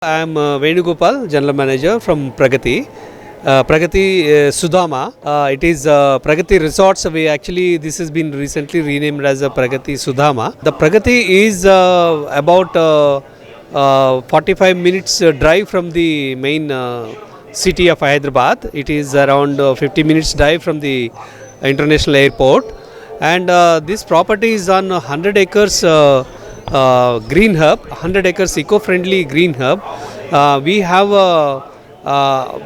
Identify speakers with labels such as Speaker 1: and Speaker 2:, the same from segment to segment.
Speaker 1: I am Venugopal, General Manager from Pragati. Pragati Sudama. It is Pragati Resorts. This has been recently renamed as Pragati Sudama. The Pragati is about 45 minutes drive from the main city of Hyderabad. It is around 50 minutes drive from the international airport. And this property is on 100 acres green hub, 100 acres eco-friendly green hub. We have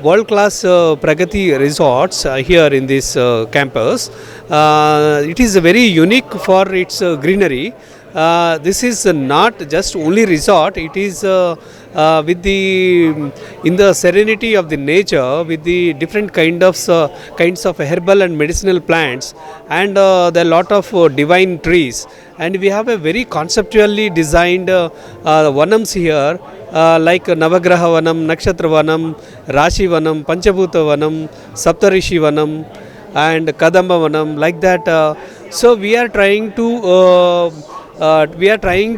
Speaker 1: world-class Pragati resorts here in this campus. It is very unique for its greenery. This is not just only resort. It is with the in the serenity of the nature, with the different kinds of herbal and medicinal plants, and there are a lot of divine trees. And we have a very conceptually designed vanams here, like Navagraha Vanam, Nakshatra Vanam, Rashi Vanam, Panchabhuta Vanam, Saptarishi Vanam, and Kadamba Vanam, like that. So we are trying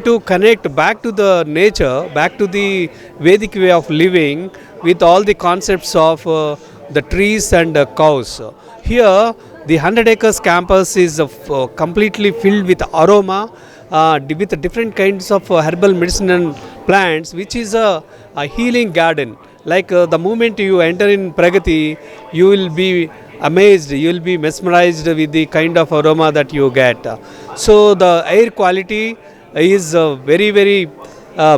Speaker 1: to connect back to the nature, back to the Vedic way of living, with all the concepts of the trees and cows. Here, the 100 acres campus is completely filled with aroma, with different kinds of herbal medicinal plants, which is a healing garden. Like the moment you enter in Pragati, you will be amazed, you will be mesmerized with the kind of aroma that you get. So the air quality is very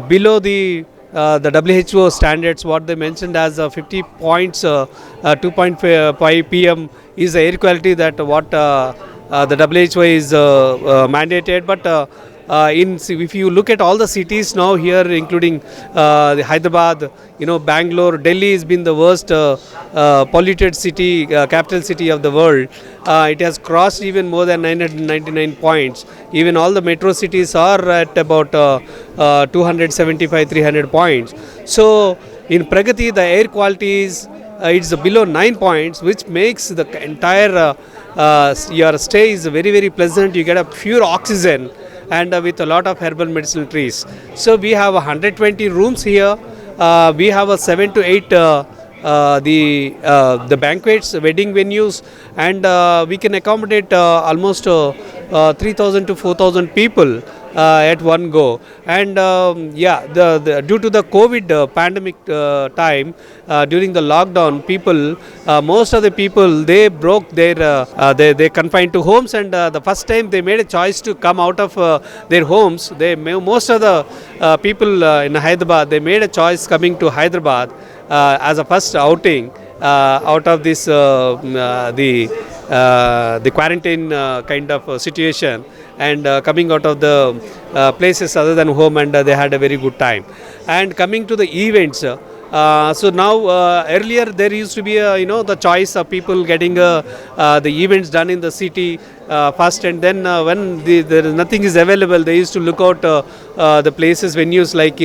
Speaker 1: below the WHO standards. What they mentioned as 50 points, 2.5 pm is the air quality that what the WHO is mandated. But if you look at all the cities now here, including the Hyderabad, Bangalore, Delhi has been the worst polluted city, capital city of the world. It has crossed even more than 999 points. Even all the metro cities are at about 275, 300 points. So in Pragati, the air quality is it's below 9 points, which makes the entire your stay is very pleasant. You get a pure oxygen, and with a lot of herbal medicinal trees. So we have 120 rooms here. We have a 7 to 8 the banquets, wedding venues, and we can accommodate almost 3,000 to 4,000 people at one go. And due to the COVID pandemic time, during the lockdown, most of the people, they broke their they confined to homes, and the first time they made a choice to come out of their homes. Most of the people in Hyderabad, they made a choice coming to Hyderabad as a first outing out of this the quarantine kind of situation, and coming out of the places other than home, and they had a very good time. And coming to the events, so now earlier there used to be the choice of people getting the events done in the city first, and then when there is nothing is available, they used to look out the places, venues like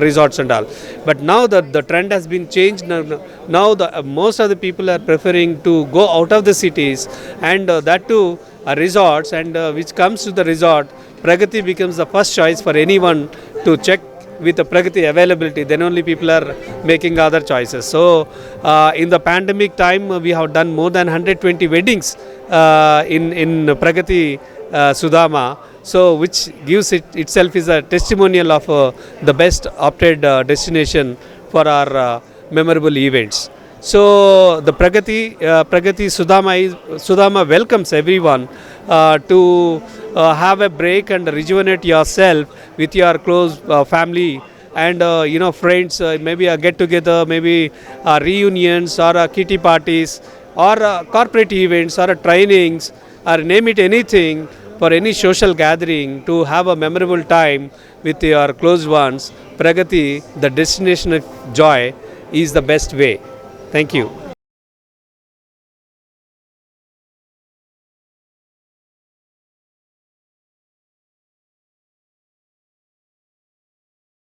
Speaker 1: resorts and all. But now the trend has been changed. Now most of the people are preferring to go out of the cities, and that too resorts, and which comes to the resort, Pragati becomes the first choice for anyone to check with the Pragati availability. Then only people are making other choices. So in the pandemic time, we have done more than 120 weddings in Pragati Sudama, so which gives itself is a testimonial of the best opted destination for our memorable events. So the Pragati Sudama welcomes everyone to have a break and rejuvenate yourself with your close family and friends, maybe a get together, maybe reunions or kitty parties or corporate events or trainings, or name it, anything, for any social gathering, to have a memorable time with your close ones. Pragati, the destination of joy, is the best way. Thank you.